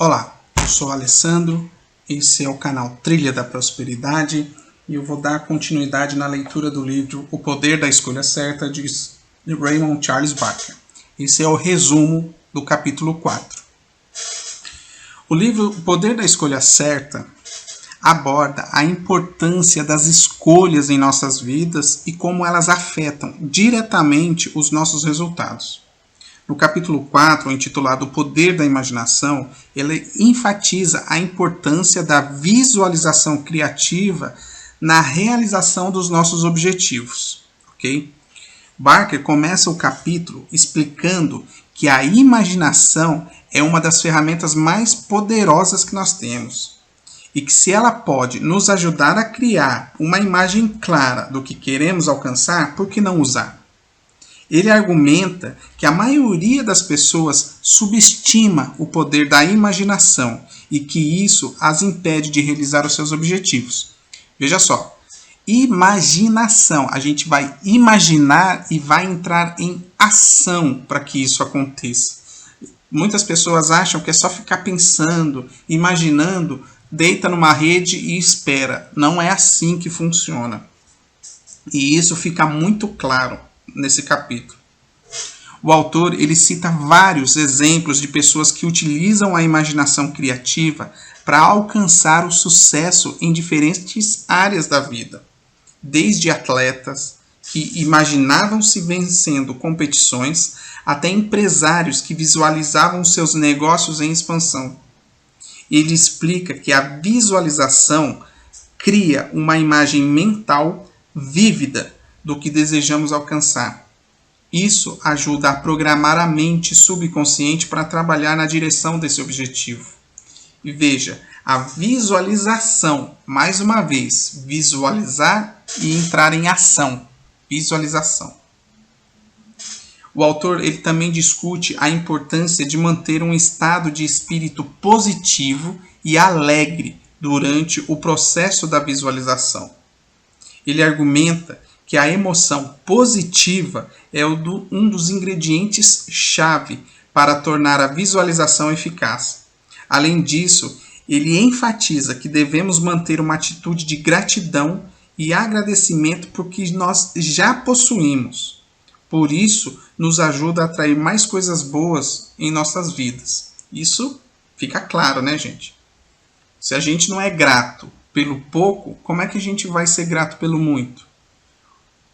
Olá, eu sou Alessandro, esse é o canal Trilha da Prosperidade e eu vou dar continuidade na leitura do livro O Poder da Escolha Certa de Raymond Charles Barker. Esse é o resumo do capítulo 4. O livro O Poder da Escolha Certa aborda a importância das escolhas em nossas vidas e como elas afetam diretamente os nossos resultados. No capítulo 4, intitulado O Poder da Imaginação, ele enfatiza a importância da visualização criativa na realização dos nossos objetivos. Okay? Barker começa o capítulo explicando que a imaginação é uma das ferramentas mais poderosas que nós temos. E que se ela pode nos ajudar a criar uma imagem clara do que queremos alcançar, por que não usar? Ele argumenta que a maioria das pessoas subestima o poder da imaginação e que isso as impede de realizar os seus objetivos. Veja só, imaginação. A gente vai imaginar e vai entrar em ação para que isso aconteça. Muitas pessoas acham que é só ficar pensando, imaginando, deita numa rede e espera. Não é assim que funciona. E isso fica muito claro nesse capítulo. O autor ele cita vários exemplos de pessoas que utilizam a imaginação criativa para alcançar o sucesso em diferentes áreas da vida. Desde atletas que imaginavam-se vencendo competições, até empresários que visualizavam seus negócios em expansão. Ele explica que a visualização cria uma imagem mental vívida do que desejamos alcançar. Isso ajuda a programar a mente subconsciente para trabalhar na direção desse objetivo. E veja, a visualização, mais uma vez, visualizar e entrar em ação. Visualização. O autor ele também discute a importância de manter um estado de espírito positivo e alegre durante o processo da visualização. Ele argumenta que a emoção positiva é um dos ingredientes-chave para tornar a visualização eficaz. Além disso, ele enfatiza que devemos manter uma atitude de gratidão e agradecimento por que nós já possuímos. Por isso, nos ajuda a atrair mais coisas boas em nossas vidas. Isso fica claro, né, gente? Se a gente não é grato pelo pouco, como é que a gente vai ser grato pelo muito?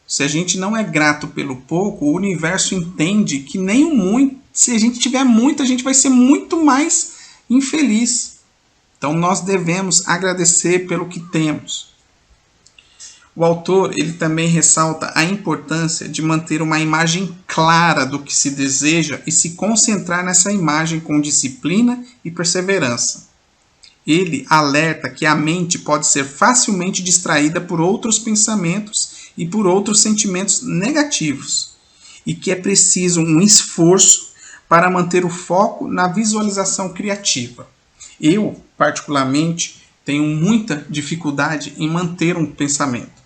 Se a gente não é grato pelo pouco, o universo entende que nem o muito, se a gente tiver muito, a gente vai ser muito mais infeliz. Então nós devemos agradecer pelo que temos. O autor ele também ressalta a importância de manter uma imagem clara do que se deseja e se concentrar nessa imagem com disciplina e perseverança. Ele alerta que a mente pode ser facilmente distraída por outros pensamentos e por outros sentimentos negativos, e que é preciso um esforço para manter o foco na visualização criativa. Eu, particularmente, tenho muita dificuldade em manter um pensamento.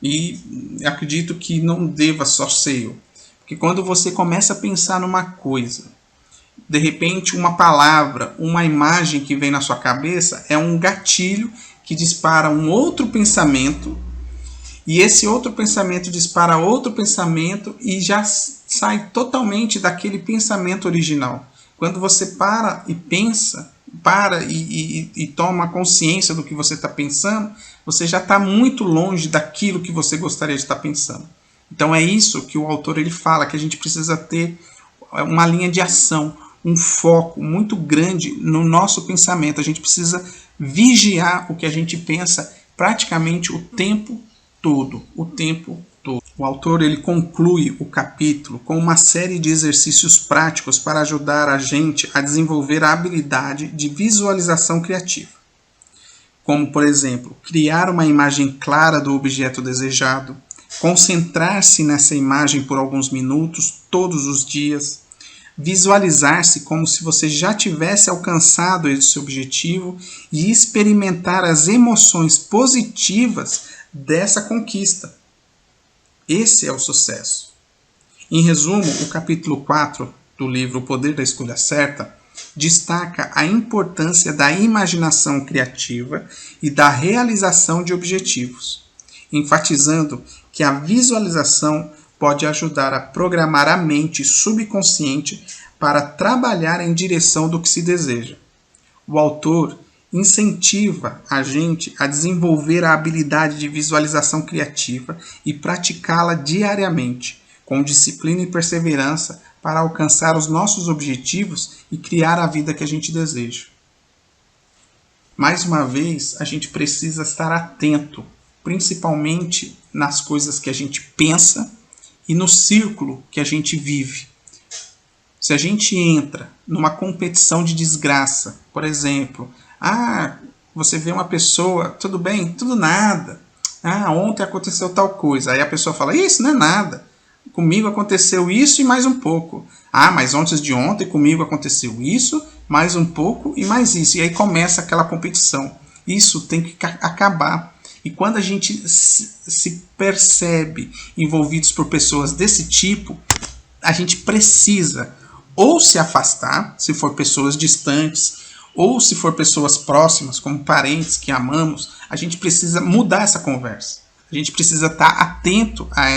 E acredito que não deva só ser eu. Porque quando você começa a pensar numa coisa, de repente uma palavra, uma imagem que vem na sua cabeça é um gatilho que dispara um outro pensamento, e esse outro pensamento dispara outro pensamento e já sai totalmente daquele pensamento original. Quando você para e pensa, e toma consciência do que você está pensando, você já está muito longe daquilo que você gostaria de estar pensando. Então é isso que o autor ele fala, que a gente precisa ter uma linha de ação, um foco muito grande no nosso pensamento. A gente precisa vigiar o que a gente pensa praticamente o tempo todo. O autor ele conclui o capítulo com uma série de exercícios práticos para ajudar a gente a desenvolver a habilidade de visualização criativa. Como, por exemplo, criar uma imagem clara do objeto desejado, concentrar-se nessa imagem por alguns minutos, todos os dias, visualizar-se como se você já tivesse alcançado esse objetivo e experimentar as emoções positivas dessa conquista. Esse é o sucesso. Em resumo, o capítulo 4 do livro O Poder da Escolha Certa destaca a importância da imaginação criativa e da realização de objetivos, enfatizando que a visualização pode ajudar a programar a mente subconsciente para trabalhar em direção do que se deseja. O autor incentiva a gente a desenvolver a habilidade de visualização criativa e praticá-la diariamente, com disciplina e perseverança, para alcançar os nossos objetivos e criar a vida que a gente deseja. Mais uma vez, a gente precisa estar atento, principalmente nas coisas que a gente pensa e no círculo que a gente vive. Se a gente entra numa competição de desgraça, por exemplo, você vê uma pessoa, tudo bem, tudo nada. Ontem aconteceu tal coisa. Aí a pessoa fala, isso não é nada. Comigo aconteceu isso e mais um pouco. Mas antes de ontem comigo aconteceu isso, mais um pouco e mais isso. E aí começa aquela competição. Isso tem que acabar. E quando a gente se percebe envolvidos por pessoas desse tipo, a gente precisa ou se afastar, se for pessoas distantes, ou se for pessoas próximas, como parentes que amamos, a gente precisa mudar essa conversa. A gente precisa estar atento a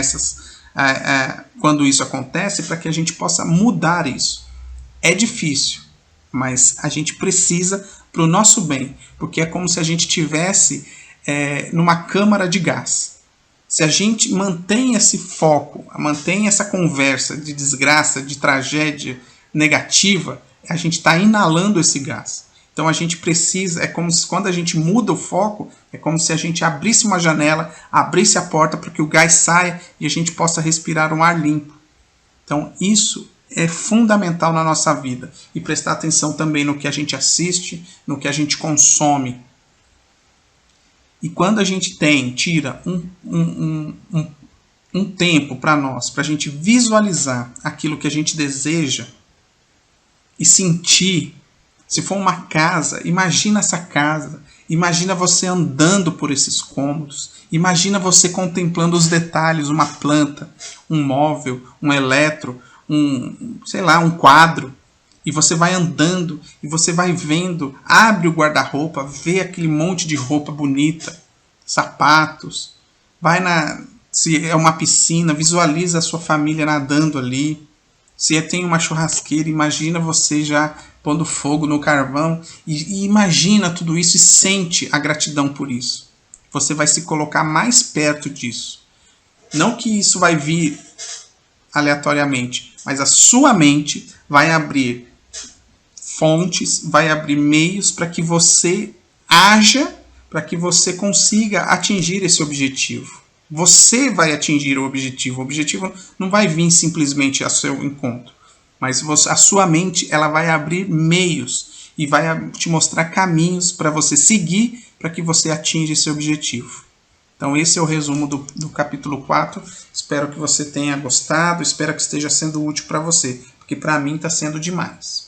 quando isso acontece, para que a gente possa mudar isso. É difícil, mas a gente precisa para o nosso bem, porque é como se a gente estivesse numa câmara de gás. Se a gente mantém esse foco, mantém essa conversa de desgraça, de tragédia negativa, a gente está inalando esse gás. Então a gente precisa, é como se quando a gente muda o foco, é como se a gente abrisse uma janela, abrisse a porta para que o gás saia e a gente possa respirar um ar limpo. Então isso é fundamental na nossa vida. E prestar atenção também no que a gente assiste, no que a gente consome. E quando a gente tira um tempo para nós, para a gente visualizar aquilo que a gente deseja e sentir. Se for uma casa, imagina essa casa, imagina você andando por esses cômodos, imagina você contemplando os detalhes, uma planta, um móvel, um eletro, um quadro, e você vai andando e você vai vendo, abre o guarda-roupa, vê aquele monte de roupa bonita, sapatos, se é uma piscina, visualiza a sua família nadando ali. Se tem uma churrasqueira, imagina você já pondo fogo no carvão e imagina tudo isso e sente a gratidão por isso. Você vai se colocar mais perto disso. Não que isso vai vir aleatoriamente, mas a sua mente vai abrir fontes, vai abrir meios para que você haja, para que você consiga atingir esse objetivo. Você vai atingir o objetivo. O objetivo não vai vir simplesmente ao seu encontro. Mas a sua mente ela vai abrir meios e vai te mostrar caminhos para você seguir para que você atinja esse objetivo. Então esse é o resumo do capítulo 4. Espero que você tenha gostado. Espero que esteja sendo útil para você. Porque para mim está sendo demais.